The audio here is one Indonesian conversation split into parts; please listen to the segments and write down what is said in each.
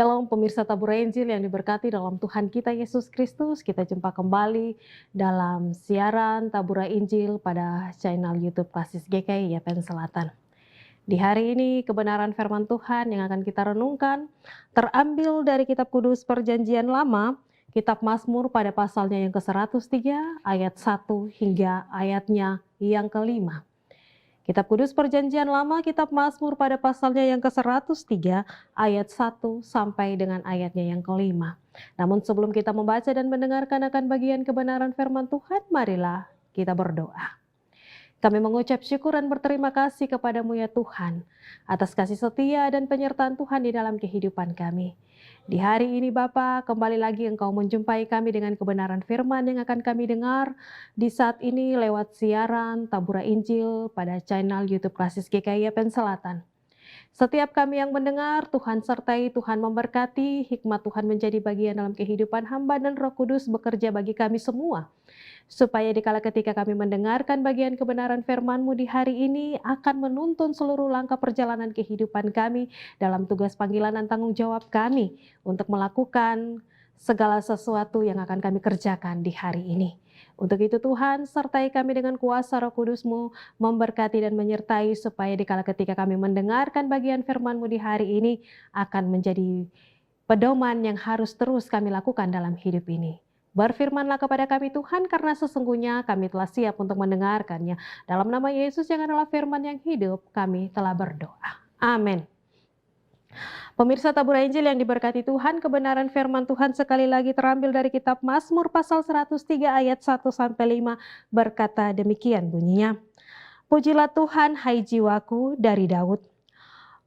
Shalom pemirsa Tabur Injil yang diberkati dalam Tuhan kita Yesus Kristus. Kita jumpa kembali dalam siaran Tabur Injil pada channel YouTube Klasis GKI Yapen Selatan. Di hari ini kebenaran firman Tuhan yang akan kita renungkan terambil dari kitab kudus Perjanjian Lama, kitab Mazmur pada pasalnya yang ke-103 ayat 1 hingga ayatnya yang ke-5. Kitab Kudus Perjanjian Lama, kitab Mazmur pada pasalnya yang ke-103 ayat 1 sampai dengan ayatnya yang ke-5. Namun sebelum kita membaca dan mendengarkan akan bagian kebenaran firman Tuhan, marilah kita berdoa. Kami mengucap syukur dan berterima kasih kepadamu ya Tuhan, atas kasih setia dan penyertaan Tuhan di dalam kehidupan kami. Di hari ini Bapa, kembali lagi Engkau menjumpai kami dengan kebenaran firman yang akan kami dengar di saat ini lewat siaran Tabur Injil pada channel YouTube Klasis GKI Yapen Selatan. Setiap kami yang mendengar, Tuhan sertai, Tuhan memberkati, hikmat Tuhan menjadi bagian dalam kehidupan hamba dan Roh Kudus bekerja bagi kami semua. Supaya dikala ketika kami mendengarkan bagian kebenaran firman-Mu di hari ini akan menuntun seluruh langkah perjalanan kehidupan kami dalam tugas panggilan dan tanggung jawab kami untuk melakukan segala sesuatu yang akan kami kerjakan di hari ini. Untuk itu Tuhan, sertai kami dengan kuasa Roh Kudus-Mu, memberkati dan menyertai supaya dikala ketika kami mendengarkan bagian firman-Mu di hari ini akan menjadi pedoman yang harus terus kami lakukan dalam hidup ini. Berfirmanlah kepada kami Tuhan, karena sesungguhnya kami telah siap untuk mendengarkannya. Dalam nama Yesus yang adalah firman yang hidup, kami telah berdoa. Amin. Pemirsa Tabur Injil yang diberkati Tuhan, kebenaran firman Tuhan sekali lagi terambil dari kitab Mazmur pasal 103 ayat 1-5 berkata demikian bunyinya. Pujilah Tuhan hai jiwaku, dari Daud.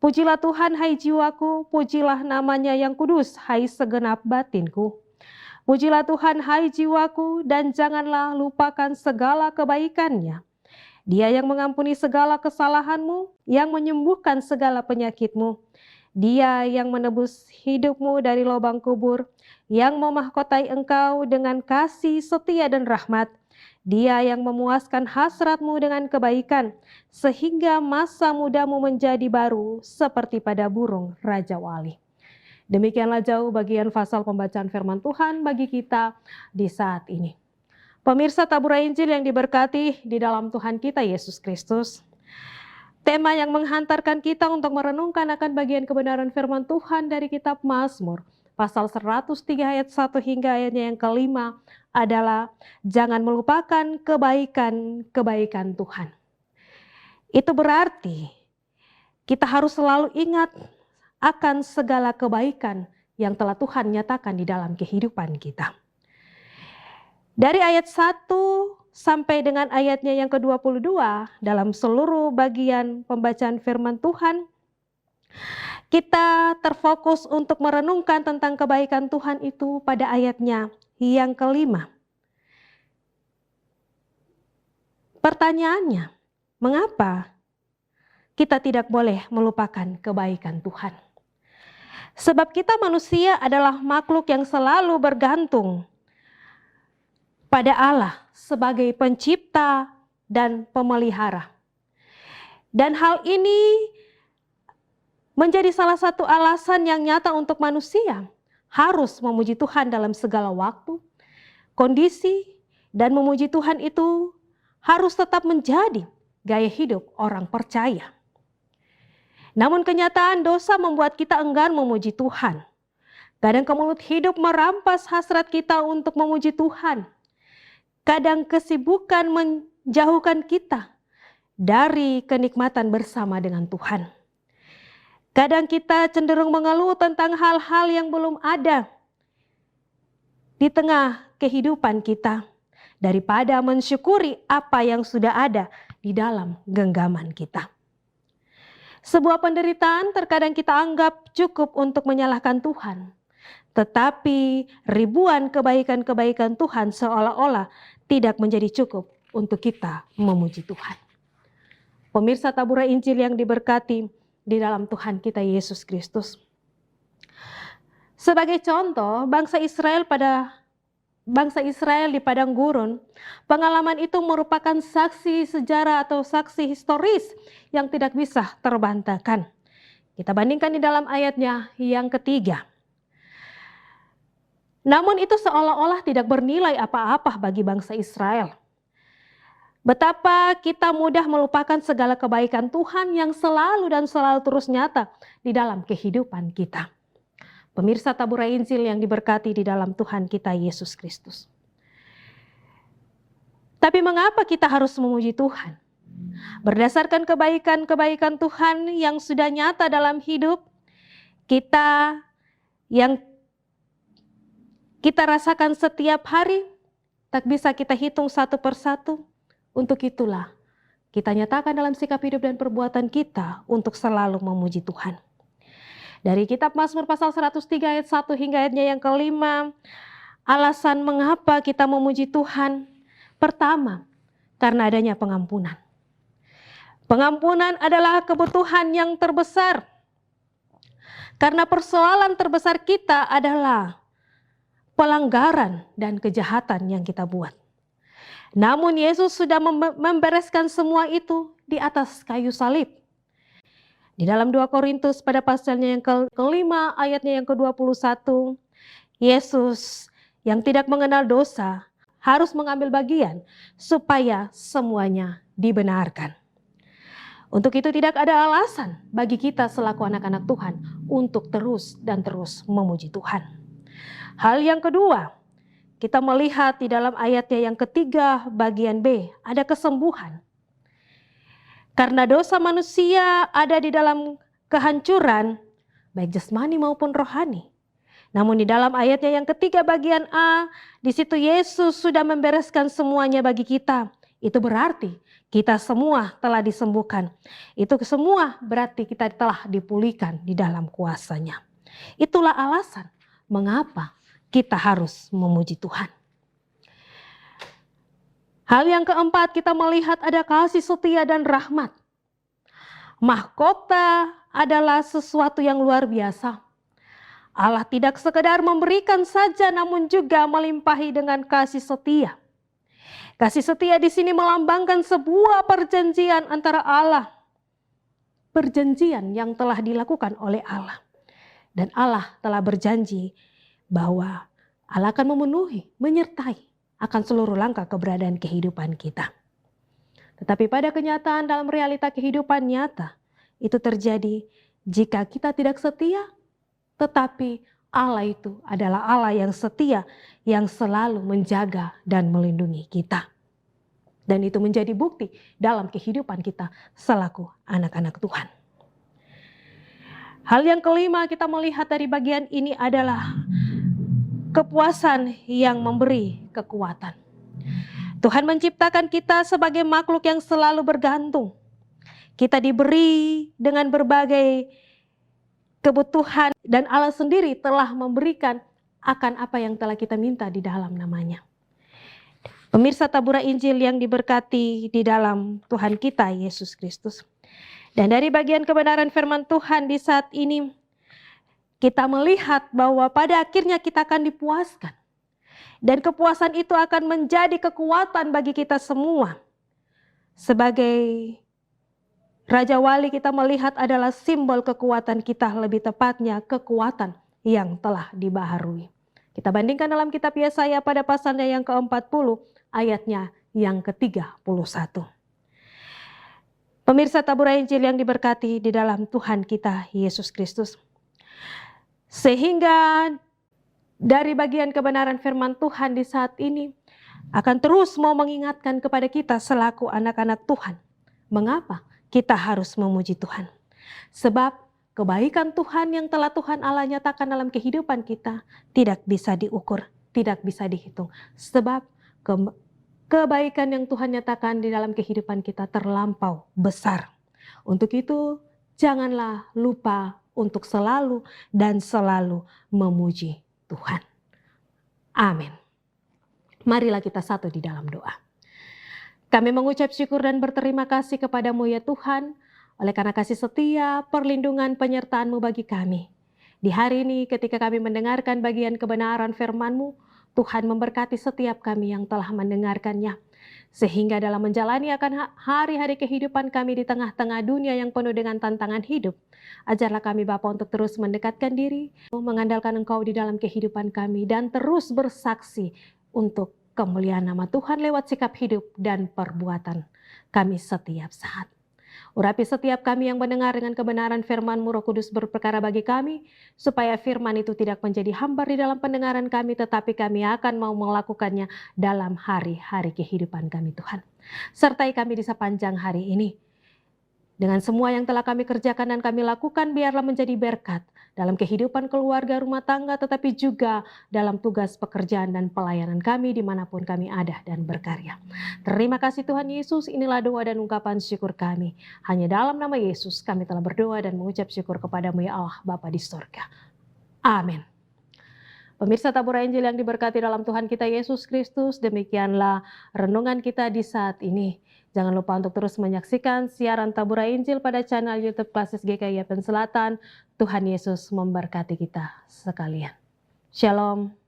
Pujilah Tuhan hai jiwaku, pujilah namanya yang kudus hai segenap batinku. Pujilah Tuhan hai jiwaku, dan janganlah lupakan segala kebaikannya. Dia yang mengampuni segala kesalahanmu, yang menyembuhkan segala penyakitmu. Dia yang menebus hidupmu dari lubang kubur, yang memahkotai engkau dengan kasih setia dan rahmat. Dia yang memuaskan hasratmu dengan kebaikan, sehingga masa mudamu menjadi baru seperti pada burung Raja Wali. Demikianlah jauh bagian pasal pembacaan firman Tuhan bagi kita di saat ini. Pemirsa Tabur Injil yang diberkati di dalam Tuhan kita Yesus Kristus. Tema yang menghantarkan kita untuk merenungkan akan bagian kebenaran firman Tuhan dari kitab Mazmur. Pasal 103 ayat 1 hingga ayatnya yang ke-5 adalah jangan melupakan kebaikan-kebaikan Tuhan. Itu berarti kita harus selalu ingat akan segala kebaikan yang telah Tuhan nyatakan di dalam kehidupan kita. Dari ayat 1 sampai dengan ayatnya yang ke-22 dalam seluruh bagian pembacaan firman Tuhan, kita terfokus untuk merenungkan tentang kebaikan Tuhan itu pada ayatnya yang ke-5. Pertanyaannya, mengapa kita tidak boleh melupakan kebaikan Tuhan? Sebab kita manusia adalah makhluk yang selalu bergantung pada Allah sebagai pencipta dan pemelihara. Dan hal ini menjadi salah satu alasan yang nyata untuk manusia harus memuji Tuhan dalam segala waktu, kondisi, dan memuji Tuhan itu harus tetap menjadi gaya hidup orang percaya. Namun kenyataan dosa membuat kita enggan memuji Tuhan. Kadang kemelut hidup merampas hasrat kita untuk memuji Tuhan. Kadang kesibukan menjauhkan kita dari kenikmatan bersama dengan Tuhan. Kadang kita cenderung mengeluh tentang hal-hal yang belum ada di tengah kehidupan kita, daripada mensyukuri apa yang sudah ada di dalam genggaman kita. Sebuah penderitaan terkadang kita anggap cukup untuk menyalahkan Tuhan. Tetapi ribuan kebaikan-kebaikan Tuhan seolah-olah tidak menjadi cukup untuk kita memuji Tuhan. Pemirsa Tabur Injil yang diberkati di dalam Tuhan kita Yesus Kristus. Sebagai contoh, bangsa Israel di padang gurun, pengalaman itu merupakan saksi sejarah atau saksi historis yang tidak bisa terbantahkan. Kita bandingkan di dalam ayatnya yang ketiga. Namun itu seolah-olah tidak bernilai apa-apa bagi bangsa Israel. Betapa kita mudah melupakan segala kebaikan Tuhan yang selalu dan selalu terus nyata di dalam kehidupan kita. Pemirsa Tabura Injil yang diberkati di dalam Tuhan kita Yesus Kristus. Tapi mengapa kita harus memuji Tuhan? Berdasarkan kebaikan-kebaikan Tuhan yang sudah nyata dalam hidup kita, yang kita rasakan setiap hari, tak bisa kita hitung satu persatu. Untuk itulah kita nyatakan dalam sikap hidup dan perbuatan kita untuk selalu memuji Tuhan. Dari kitab Mazmur pasal 103 ayat 1 hingga ayatnya yang kelima, alasan mengapa kita memuji Tuhan. Pertama, karena adanya pengampunan. Pengampunan adalah kebutuhan yang terbesar. Karena persoalan terbesar kita adalah pelanggaran dan kejahatan yang kita buat. Namun Yesus sudah membereskan semua itu di atas kayu salib. Di dalam 2 Korintus pada pasalnya yang kelima ayatnya yang ke-21, Yesus yang tidak mengenal dosa harus mengambil bagian supaya semuanya dibenarkan. Untuk itu tidak ada alasan bagi kita selaku anak-anak Tuhan untuk terus dan terus memuji Tuhan. Hal yang kedua, kita melihat di dalam ayatnya yang ketiga bagian B, ada kesembuhan. Karena dosa manusia ada di dalam kehancuran, baik jasmani maupun rohani. Namun di dalam ayatnya yang ketiga bagian A, di situ Yesus sudah membereskan semuanya bagi kita. Itu berarti kita semua telah disembuhkan. Itu semua berarti kita telah dipulihkan di dalam kuasa-Nya. Itulah alasan mengapa kita harus memuji Tuhan. Hal yang keempat, kita melihat ada kasih setia dan rahmat. Mahkota adalah sesuatu yang luar biasa. Allah tidak sekedar memberikan saja, namun juga melimpahi dengan kasih setia. Kasih setia di sini melambangkan sebuah perjanjian antara Allah. Perjanjian yang telah dilakukan oleh Allah. Dan Allah telah berjanji bahwa Allah akan memenuhi, menyertai akan seluruh langkah keberadaan kehidupan kita. Tetapi pada kenyataan dalam realita kehidupan nyata, itu terjadi jika kita tidak setia, tetapi Allah itu adalah Allah yang setia, yang selalu menjaga dan melindungi kita. Dan itu menjadi bukti dalam kehidupan kita selaku anak-anak Tuhan. Hal yang kelima kita melihat dari bagian ini adalah kepuasan yang memberi kekuatan. Tuhan menciptakan kita sebagai makhluk yang selalu bergantung. Kita diberi dengan berbagai kebutuhan dan Allah sendiri telah memberikan akan apa yang telah kita minta di dalam namanya. Pemirsa Tabura Injil yang diberkati di dalam Tuhan kita Yesus Kristus. Dan dari bagian kebenaran firman Tuhan di saat ini, kita melihat bahwa pada akhirnya kita akan dipuaskan. Dan kepuasan itu akan menjadi kekuatan bagi kita semua. Sebagai Raja Wali kita melihat adalah simbol kekuatan kita, lebih tepatnya kekuatan yang telah dibaharui. Kita bandingkan dalam kitab Yesaya pada pasalnya yang ke-40 ayatnya yang ke-31. Pemirsa Tabura Injil yang diberkati di dalam Tuhan kita Yesus Kristus. Sehingga dari bagian kebenaran firman Tuhan di saat ini akan terus mau mengingatkan kepada kita selaku anak-anak Tuhan. Mengapa kita harus memuji Tuhan? Sebab kebaikan Tuhan yang telah Tuhan Allah nyatakan dalam kehidupan kita tidak bisa diukur, tidak bisa dihitung. Sebab kebaikan yang Tuhan nyatakan di dalam kehidupan kita terlampau besar. Untuk itu janganlah lupa untuk selalu dan selalu memuji Tuhan. Amin. Marilah kita satu di dalam doa. Kami mengucap syukur dan berterima kasih kepadamu ya Tuhan, oleh karena kasih setia, perlindungan, penyertaan-Mu bagi kami. Di hari ini ketika kami mendengarkan bagian kebenaran firman-Mu, Tuhan memberkati setiap kami yang telah mendengarkannya. Sehingga dalam menjalani akan hari-hari kehidupan kami di tengah-tengah dunia yang penuh dengan tantangan hidup, ajarlah kami Bapa untuk terus mendekatkan diri, mengandalkan Engkau di dalam kehidupan kami, dan terus bersaksi untuk kemuliaan nama Tuhan lewat sikap hidup dan perbuatan kami setiap saat. Urapi setiap kami yang mendengar dengan kebenaran firman-Mu, Roh Kudus berperkara bagi kami, supaya firman itu tidak menjadi hambar di dalam pendengaran kami, tetapi kami akan mau melakukannya dalam hari-hari kehidupan kami Tuhan. Sertai kami di sepanjang hari ini. Dengan semua yang telah kami kerjakan dan kami lakukan, biarlah menjadi berkat dalam kehidupan keluarga, rumah tangga, tetapi juga dalam tugas pekerjaan dan pelayanan kami dimanapun kami ada dan berkarya. Terima kasih Tuhan Yesus, inilah doa dan ungkapan syukur kami. Hanya dalam nama Yesus kami telah berdoa dan mengucap syukur kepadamu ya Allah Bapa di sorga. Amin. Pemirsa Tabur Injil yang diberkati dalam Tuhan kita Yesus Kristus, demikianlah renungan kita di saat ini. Jangan lupa untuk terus menyaksikan siaran Tabur Injil pada channel YouTube Klasis GKI Yapen Selatan. Tuhan Yesus memberkati kita sekalian. Shalom.